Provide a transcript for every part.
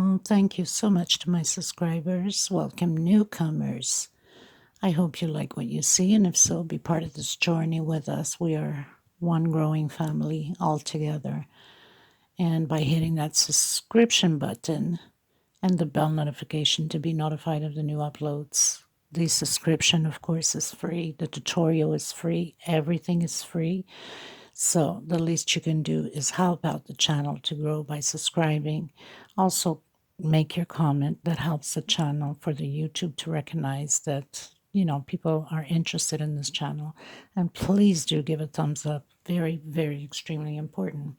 Oh, thank you so much to my subscribers. Welcome, newcomers. I hope you like what you see, and if so, be part of this journey with us. We are one growing family all together. And by hitting that subscription button and the bell notification to be notified of the new uploads, the subscription, of course, is free. The tutorial is free. Everything is free. So the least you can do is help out the channel to grow by subscribing. Also, make your comment. That helps the channel for the YouTube to recognize that, people are interested in this channel. And please do give a thumbs up. Very, very extremely important.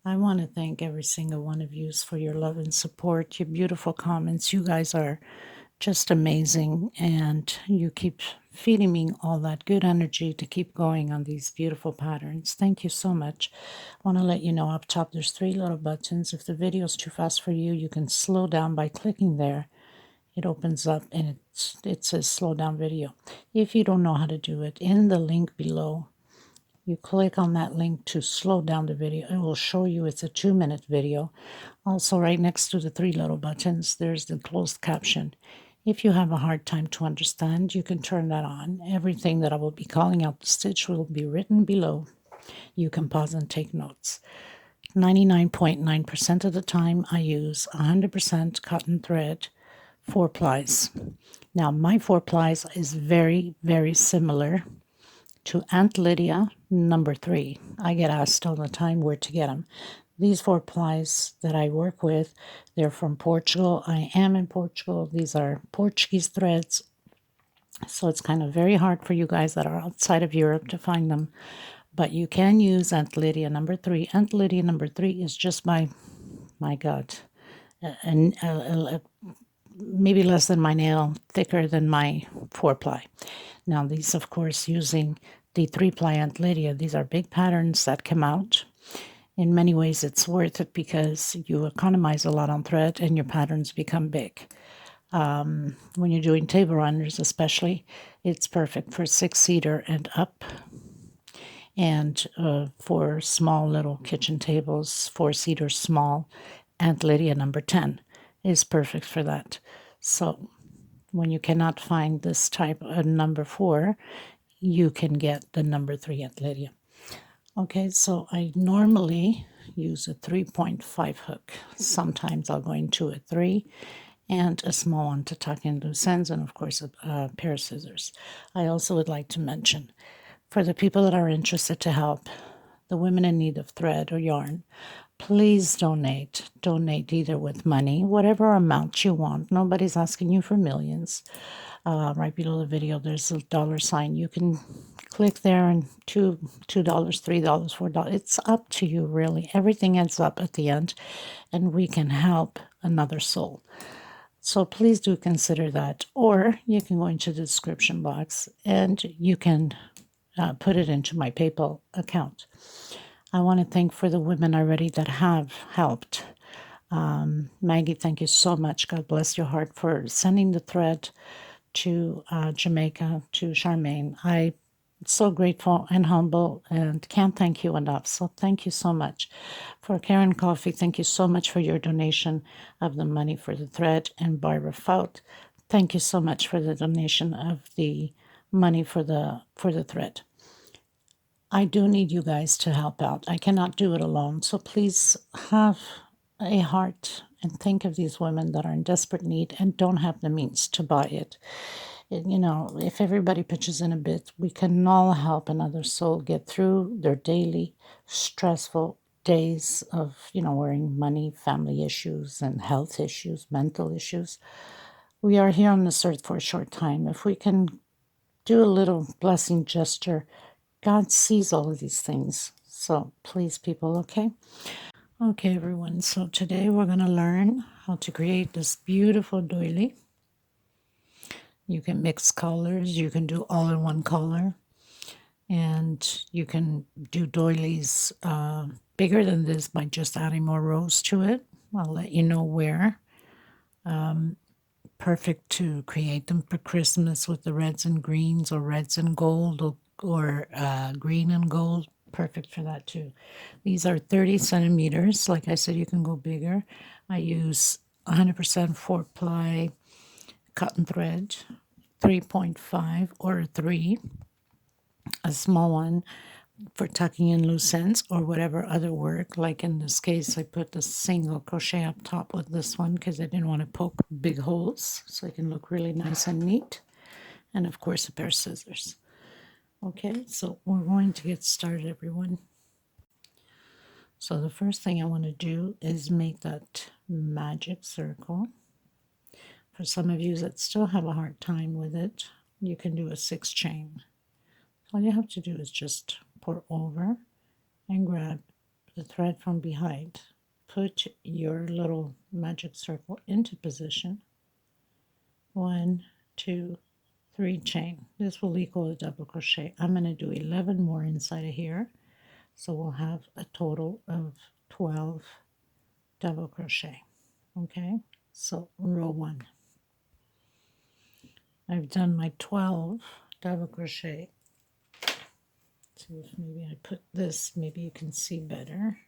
I want to thank every single one of you for your love and support, your beautiful comments. You guys are just amazing, and you keep feeding me all that good energy to keep going on these beautiful patterns. Thank you so much. I want to let you know up top there's 3 little buttons. If the video is too fast for you, you can slow down by clicking there. It opens up and it says slow down video. If you don't know how to do it, in the link below, you click on that link to slow down the video. It will show you it's a 2-minute video. Also, right next to the 3 little buttons, there's the closed caption. If you have a hard time to understand, you can turn that on. Everything that I will be calling out the stitch will be written below. You can pause and take notes. 99.9% of the time, I use 100% cotton thread, 4 plies. Now, my 4 plies is very, very similar to Aunt Lydia number 3. I get asked all the time where to get them. These 4 plies that I work with, they're from Portugal. I am in Portugal. These are Portuguese threads. So it's kind of very hard for you guys that are outside of Europe to find them. But you can use Aunt Lydia number 3. Aunt Lydia number 3 is just my God, maybe less than my nail, thicker than my 4 ply. Now these, of course, using the 3 ply Aunt Lydia, these are big patterns that come out. In many ways, it's worth it because you economize a lot on thread and your patterns become big. When you're doing table runners especially, it's perfect for 6-seater and up. And for small little kitchen tables, 4-seater small, Aunt Lydia number 10 is perfect for that. So when you cannot find this type of number 4, you can get the number 3 Aunt Lydia. Okay, so I normally use a 3.5 hook. Sometimes I'll go into a 3 and a small one to tuck in loose ends, and of course a pair of scissors. I also would like to mention, for the people that are interested to help the women in need of thread or yarn, please donate. Donate either with money, whatever amount you want. Nobody's asking you for millions. Right below the video, there's a $sign. You can click there and $2, $3, $4. It's up to you, really. Everything ends up at the end, and we can help another soul. So please do consider that. Or you can go into the description box and you can put it into my PayPal account. I want to thank for the women already that have helped. Maggie, thank you so much. God bless your heart for sending the thread to Jamaica, to Charmaine. I'm so grateful and humble and can't thank you enough. So thank you so much. For Karen Coffee, thank you so much for your donation of the money for the thread. And Barbara Faut, thank you so much for the donation of the money for the thread. I do need you guys to help out. I cannot do it alone. So please have a heart and think of these women that are in desperate need and don't have the means to buy it. If everybody pitches in a bit, we can all help another soul get through their daily stressful days of, worrying money, family issues, and health issues, mental issues. We are here on this earth for a short time. If we can do a little blessing gesture, God sees all of these things. So please, people, okay? Okay, everyone. So today we're going to learn how to create this beautiful doily. You can mix colors. You can do all in one color. And you can do doilies bigger than this by just adding more rows to it. I'll let you know where. Perfect to create them for Christmas with the reds and greens, or reds and gold, or green and gold. Perfect for that too. These are 30 centimeters. Like I said, you can go bigger. I use 100% 4-ply cotton thread, 3.5 or a 3, a small one for tucking in loose ends or whatever other work. Like in this case, I put the single crochet up top with this one because I didn't want to poke big holes, so it can look really nice and neat. And of course, a pair of scissors. Okay, so we're going to get started, everyone. So the first thing I want to do is make that magic circle. For some of you that still have a hard time with it, you can do a 6 chain. All you have to do is just pour over and grab the thread from behind. Put your little magic circle into position. 1, 2, 3 chain. This will equal a double crochet. I'm going to do 11 more inside of here. So we'll have a total of 12 double crochet. Okay, so row 1. I've done my 12 double crochet. See if maybe I put this, maybe you can see better.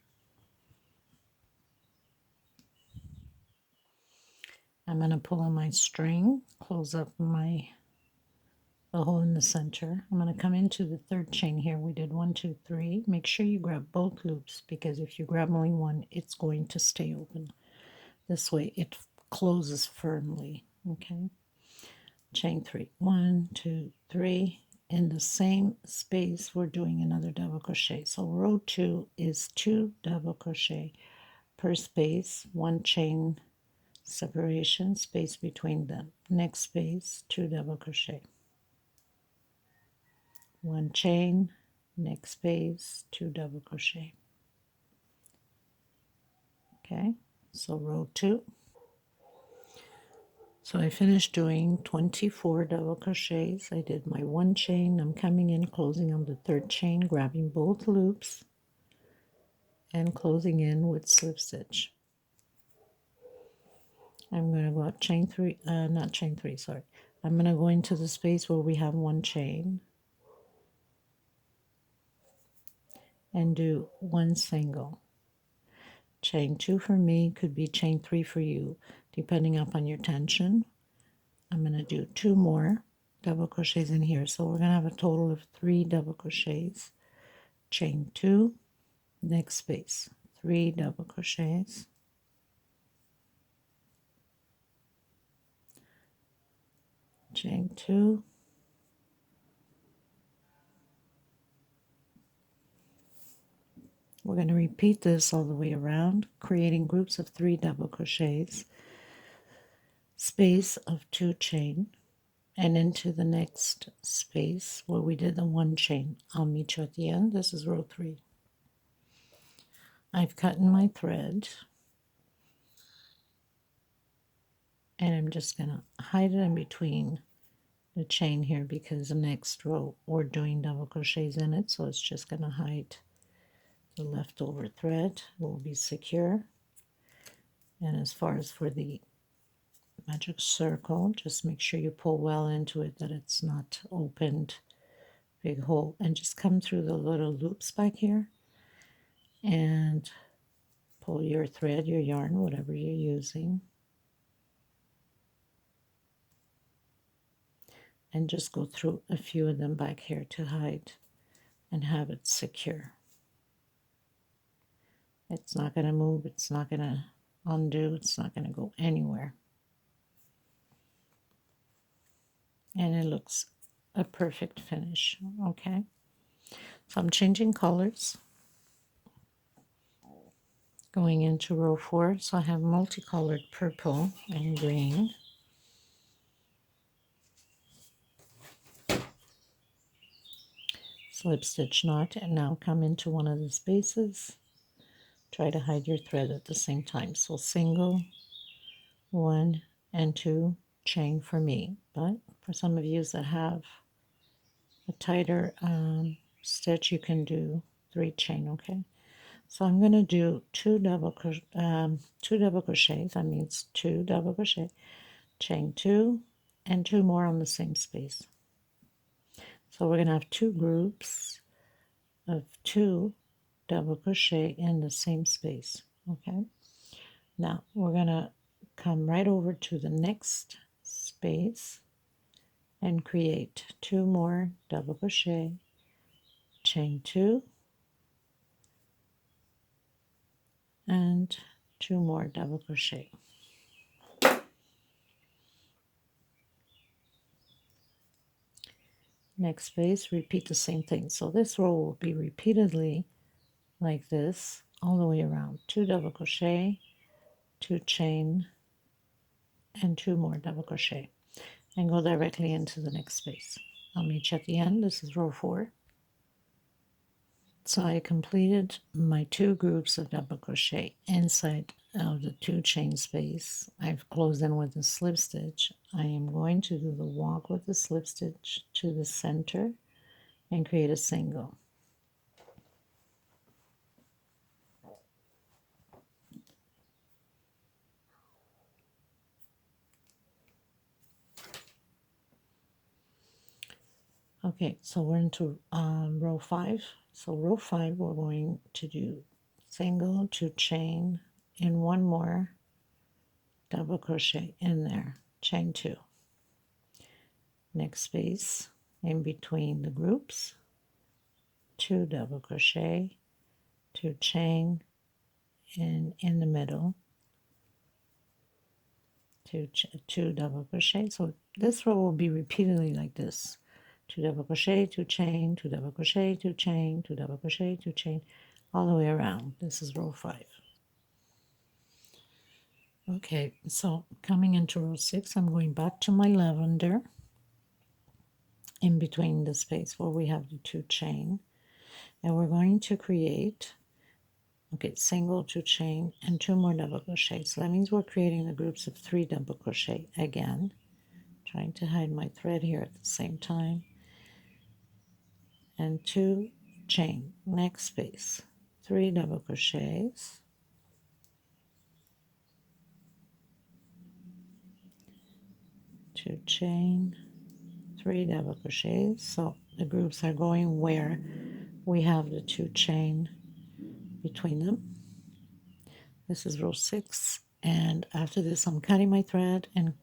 I'm going to pull on my string, close up the hole in the center. I'm going to come into the 3rd chain here. We did 1, 2, 3. Make sure you grab both loops, because if you grab only one, it's going to stay open. This way it closes firmly. Okay. Chain 3. 1, 2, 3. In the same space, we're doing another double crochet. So row 2 is 2 double crochet per space, 1 chain separation, space between them. Next space, 2 double crochet. 1 chain, next space, 2 double crochet. Okay, so row 2. So I finished doing 24 double crochets. I did my 1 chain. I'm coming in, closing on the 3rd chain, grabbing both loops, and closing in with slip stitch. I'm going to go out chain 3, not chain 3, sorry. I'm going to go into the space where we have 1 chain and do 1 single. Chain 2 for me, could be chain 3 for you, depending upon your tension. I'm going to do 2 more double crochets in here. So we're going to have a total of 3 double crochets. Chain 2, next space, 3 double crochets. Chain 2. We're going to repeat this all the way around, creating groups of 3 double crochets, space of 2 chain, and into the next space where we did the 1 chain. I'll meet you at the end. This is row 3. I've cut in my thread, and I'm just going to hide it in between the chain here, because the next row we're doing double crochets in it, so it's just going to hide the leftover thread. Will be secure. And as far as for the magic circle, just make sure you pull well into it, that it's not opened, big hole, and just come through the little loops back here and pull your thread, your yarn, whatever you're using, and just go through a few of them back here to hide and have it secure. It's not going to move, it's not going to undo, it's not going to go anywhere. And it looks a perfect finish. Okay, so I'm changing colors, going into row 4. So I have multicolored purple and green. Slip stitch knot, and now come into one of the spaces. Try to hide your thread at the same time. So single, 1 and 2 chain for me, but for some of you that have a tighter stitch, you can do 3 chain. Okay, so I'm going to do 2 double crochets. That means 2 double crochet, chain 2, and 2 more on the same space. So we're going to have 2 groups of 2 double crochet in the same space. Okay, now we're going to come come right over to the next space and create 2 more double crochet, chain 2, and 2 more double crochet. Next space, repeat the same thing. So this row will be repeatedly like this all the way around. 2 double crochet, 2 chain, and 2 more double crochet, and go directly into the next space. I'll meet you at the end. This is row 4. So I completed my 2 groups of double crochet inside of the 2 chain space. I've closed in with a slip stitch. I am going to do the walk with the slip stitch to the center and create a single. Okay, so we're into row 5. So row 5, we're going to do single, 2 chain, and 1 more double crochet in there, chain 2. Next space, in between the groups, 2 double crochet, 2 chain, and in the middle, 2 double crochet. So this row will be repeatedly like this: 2 double crochet, 2 chain, 2 double crochet, 2 chain, 2 double crochet, 2 chain, all the way around. This is row 5. Okay, so coming into row 6, I'm going back to my lavender in between the space where we have the 2 chain, and we're going to create, okay, single, 2 chain, and 2 more double crochet. So that means we're creating the groups of 3 double crochet again. Trying to hide my thread here at the same time, and 2 chain. Next space, 3 double crochets, 2 chain, 3 double crochets. So the groups are going where we have the 2 chain between them. This is row 6, and after this I'm cutting my thread, and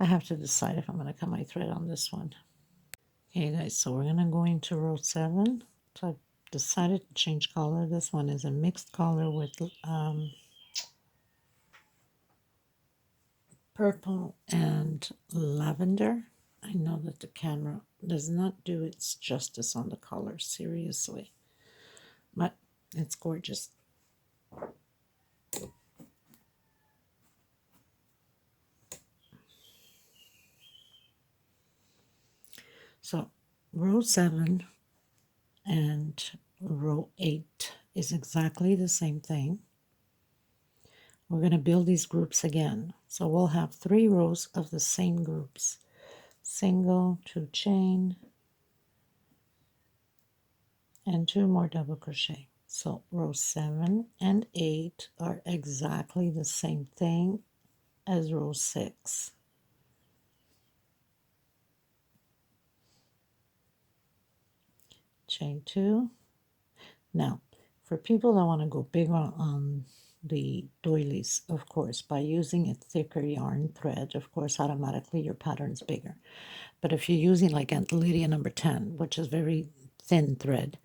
I have to decide if I'm going to cut my thread on this one. Okay guys, so we're going to go into row 7. So I've decided to change color. This one is a mixed color with purple and lavender. I know that the camera does not do its justice on the color, seriously, but it's gorgeous. So row 7 and row 8 is exactly the same thing. We're going to build these groups again. So we'll have 3 rows of the same groups. Single, 2 chain, and 2 more double crochet. So row 7 and 8 are exactly the same thing as row 6. Chain 2. Now, for people that want to go bigger on the doilies, of course, by using a thicker yarn thread, of course, automatically your pattern's bigger. But if you're using like Aunt Lydia number 10, which is very thin thread,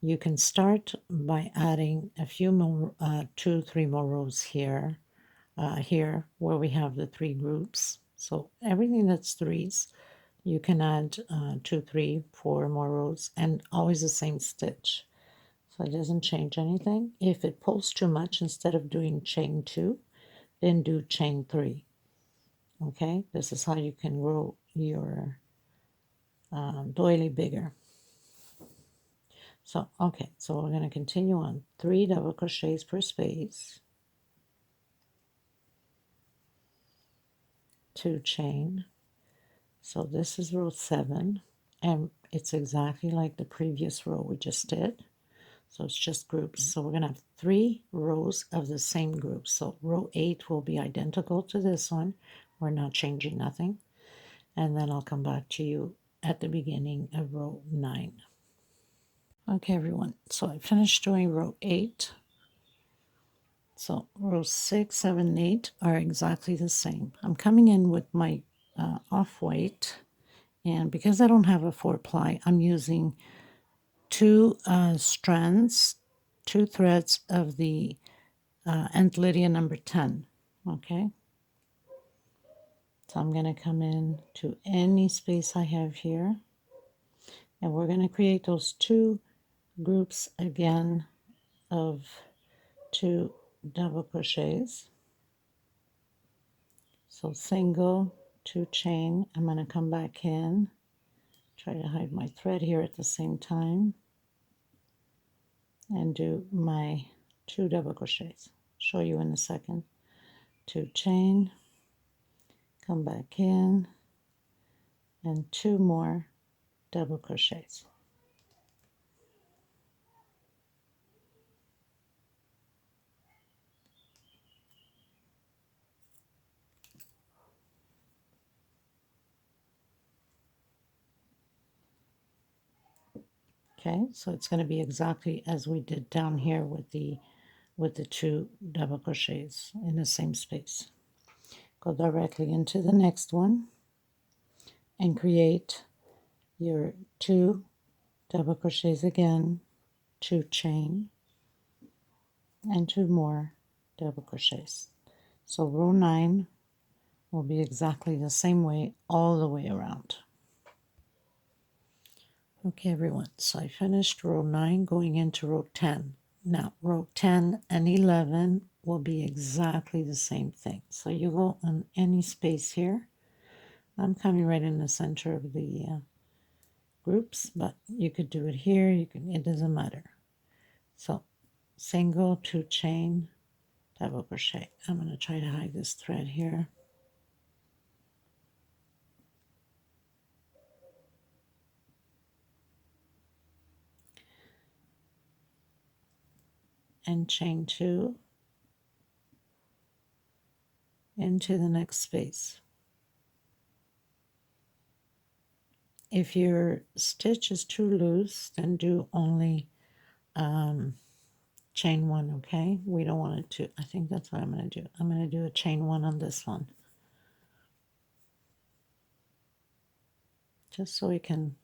you can start by adding a few more, 2-3 more rows here, here where we have the 3 groups. So everything that's 3s, you can add 2, 3, 4 more rows, and always the same stitch. So it doesn't change anything. If it pulls too much, instead of doing chain 2, then do chain 3. Okay, this is how you can grow your doily bigger. So, okay, so we're going to continue on 3 double crochets per space, 2 chain. So this is row 7, and it's exactly like the previous row we just did. So it's just groups. So we're going to have 3 rows of the same group. So row 8 will be identical to this one. We're not changing nothing. And then I'll come back to you at the beginning of row 9. Okay, everyone, so I finished doing row 8. So rows 6, 7, 8 are exactly the same. I'm coming in with my off-white, and because I don't have a 4-ply, I'm using 2 strands, 2 threads of the Aunt Lydia number 10. Okay, so I'm going to come in to any space I have here, and we're going to create those 2 groups again of 2 double crochets. So single, 2 chain, I'm going to come back in, try to hide my thread here at the same time, and do my 2 double crochets. Show you in a second. 2 chain, come back in, and 2 more double crochets. Okay, so it's going to be exactly as we did down here with the 2 double crochets in the same space. Go directly into the next one and create your 2 double crochets again, 2 chain, and 2 more double crochets. So row 9 will be exactly the same way all the way around. Okay, everyone, so I finished row 9 going into row 10. Now row 10 and 11 will be exactly the same thing. So you go on any space here. I'm coming right in the center of the groups, but you could do it here, it doesn't matter. So single, 2 chain, double crochet. I'm going to try to hide this thread here. And chain 2 into the next space. If your stitch is too loose, then do only chain 1, okay? We don't want it to, I think that's what I'm going to do. I'm going to do a chain 1 on this one, just so we can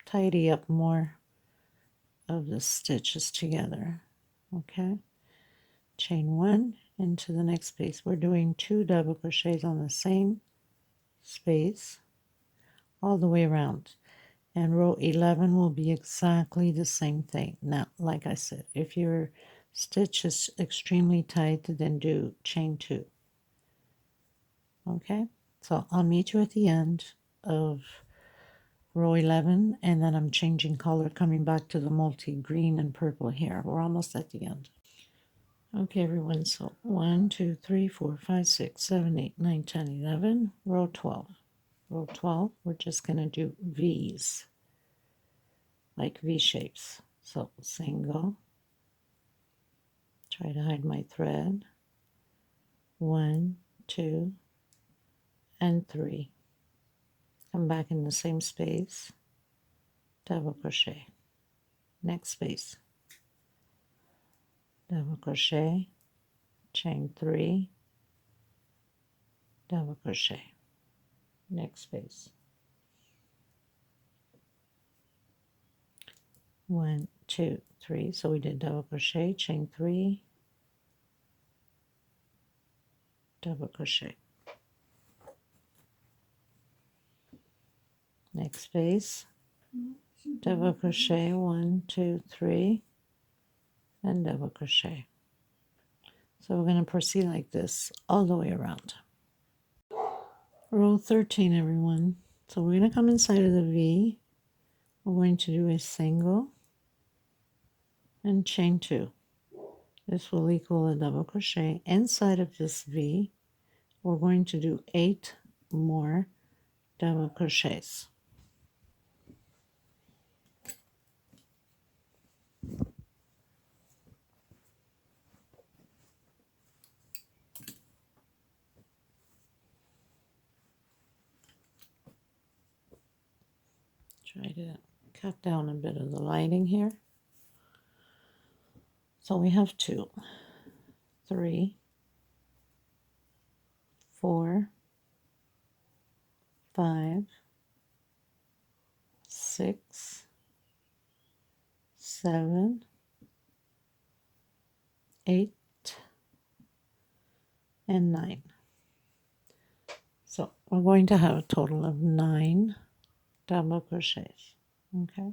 tidy up more of the stitches together, okay? Chain 1 into the next space. We're doing 2 double crochets on the same space all the way around, and row 11 will be exactly the same thing. Now, like I said, if your stitch is extremely tight, then do chain 2. Okay, so I'll meet you at the end of row 11, and then I'm changing color, coming back to the multi green and purple here. We're almost at the end. Okay, everyone, so 1, 2, 3, 4, 5, 6, 7, 8, 9, 10, 11, row 12. Row 12, we're just going to do V's, like V shapes. So single, try to hide my thread, 1, 2, and 3. Come back in the same space, double crochet. Next space, double crochet, chain 3, double crochet. Next space, 1, 2, 3. So we did double crochet, chain 3, double crochet. Next space, double crochet, 1, 2, 3, and double crochet. So we're going to proceed like this all the way around. Row 13, everyone. So we're going to come inside of the V. We're going to do a single and chain 2. This will equal a double crochet. Inside of this V, we're going to do 8 more double crochets. Try to cut down a bit of the lighting here. So we have 2, 3, 4, 5, 6, 7, 8, and 9. So we're going to have a total of 9 double crochets. Okay.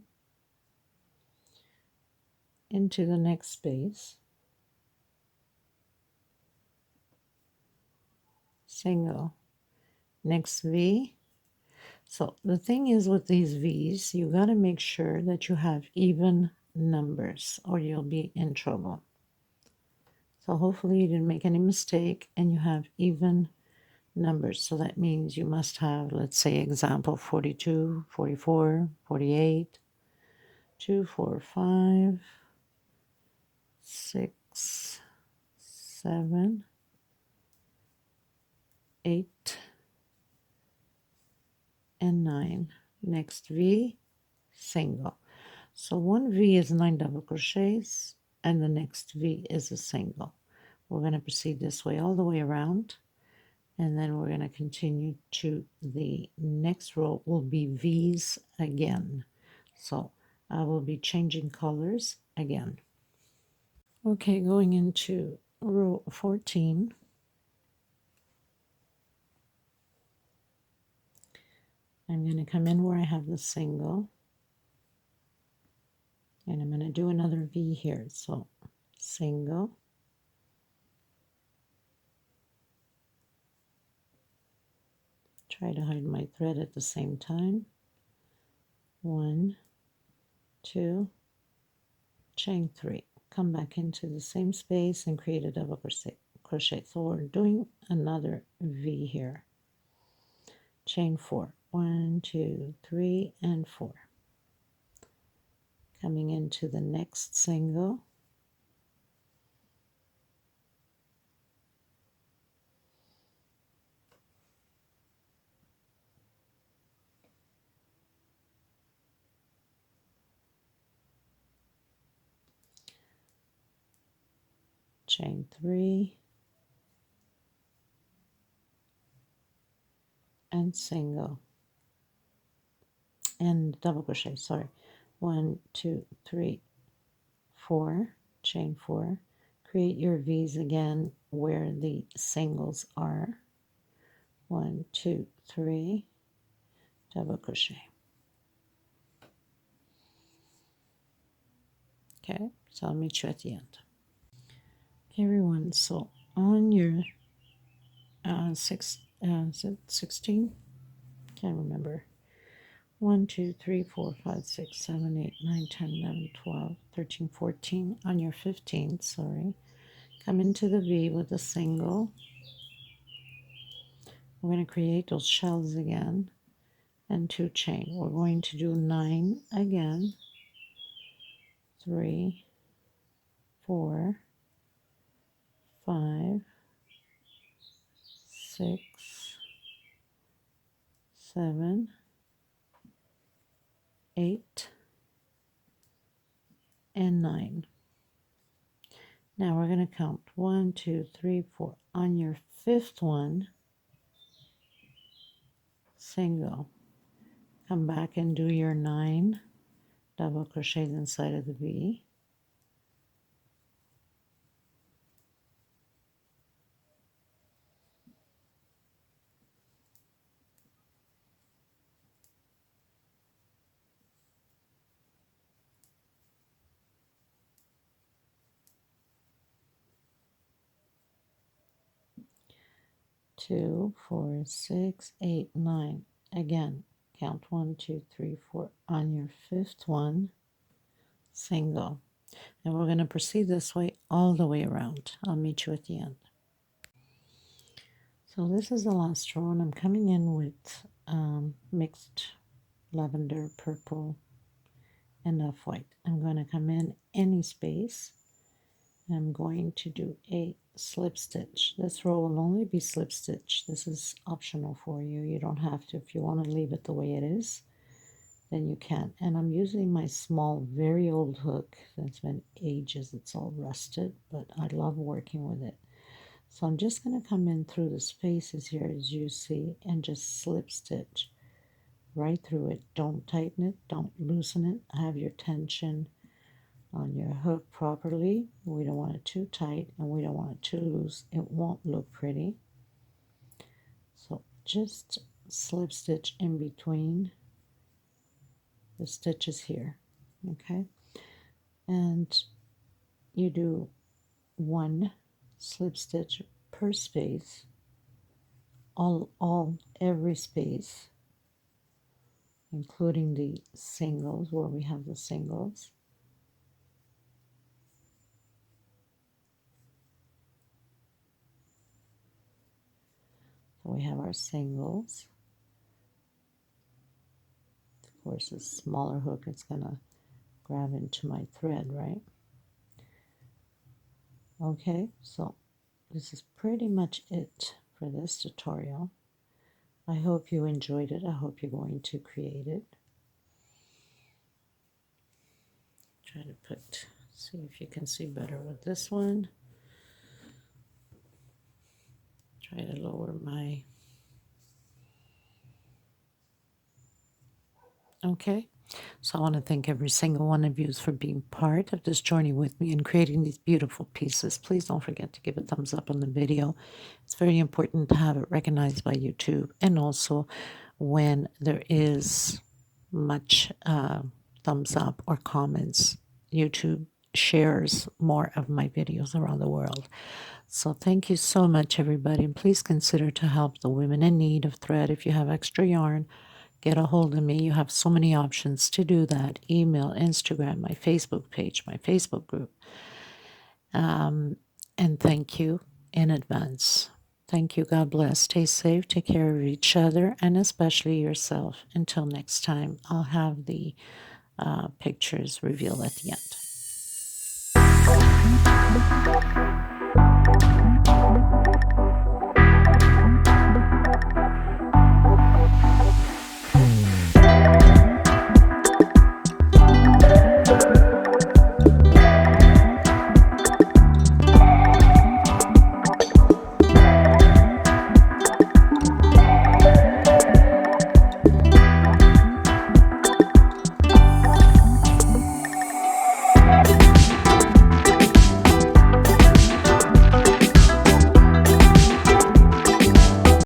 Into the next space, single, next V. So the thing is with these V's, you got to make sure that you have even numbers or you'll be in trouble. So hopefully you didn't make any mistake and you have even numbers. So that means you must have, let's say, example 42, 44, 48, 2, 4, 5, 6, 7, 8, and 9. Next V, single. So one V is 9 double crochets and the next V is a single. We're going to proceed this way all the way around, and then we're going to continue to the next row will be V's again. So I will be changing colors again. Okay, going into row 14. I'm going to come in where I have the single, and I'm going to do another V here. So single, try to hide my thread at the same time. 1, 2, chain 3. Come back into the same space and create a double crochet. So we're doing another V here. Chain 4. 1, 2, 3, and 4. Coming into the next single. Chain 3 and single and double crochet, sorry. 1, 2, 3, 4, chain 4. Create your V's again where the singles are. 1, 2, 3, double crochet. Okay, so I'll meet you at the end. Okay, everyone, so on your 16? Can't remember. 1, 2, 3, 4, 5, 6, 7, 8, 9, 10, 11, 12, 13, 14. On your 15th, sorry. Come into the V with a single. We're going to create those shells again and 2 chain. We're going to do 9 again. 3, 4, 5, 6, 7, 8, and 9. Now we're going to count 1, 2, 3, 4. On your 5th one, single. Come back and do your 9 double crochets inside of the V. Two, 4, 6, 8, 9. Again, count 1, 2, 3, 4. On your 5th one, single. And we're going to proceed this way all the way around. I'll meet you at the end. So this is the last row, and I'm coming in with mixed lavender, purple, and off-white. I'm going to come in any space. I'm going to do a slip stitch. This row will only be slip stitch. This is optional for you. You don't have to. If you want to leave it the way it is, then you can. And I'm using my small, very old hook that's been ages. It's all rusted, but I love working with it. So I'm just going to come in through the spaces here, as you see, and just slip stitch right through it. Don't tighten it, don't loosen it. Have your tension on your hook properly. We don't want it too tight and we don't want it too loose. It won't look pretty. So just slip stitch in between the stitches here, okay? And you do one slip stitch per space, every space, including the singles where we have the singles. So we have our singles. Of course, a smaller hook, it's gonna grab into my thread, right? Okay, so this is pretty much it for this tutorial. I hope you enjoyed it. I hope you're going to create it. Try to see if you can see better with this one. Try to lower my, okay. So I want to thank every single one of you for being part of this journey with me and creating these beautiful pieces. Please don't forget to give a thumbs up on the video. It's very important to have it recognized by YouTube. And also when there is much thumbs up or comments, YouTube shares more of my videos around the world. So thank you so much, everybody. And please consider to help the women in need of thread. If you have extra yarn, get a hold of me. You have so many options to do that. Email, Instagram, my Facebook page, my Facebook group. And thank you in advance. Thank you. God bless. Stay safe. Take care of each other and especially yourself. Until next time, I'll have the pictures revealed at the end.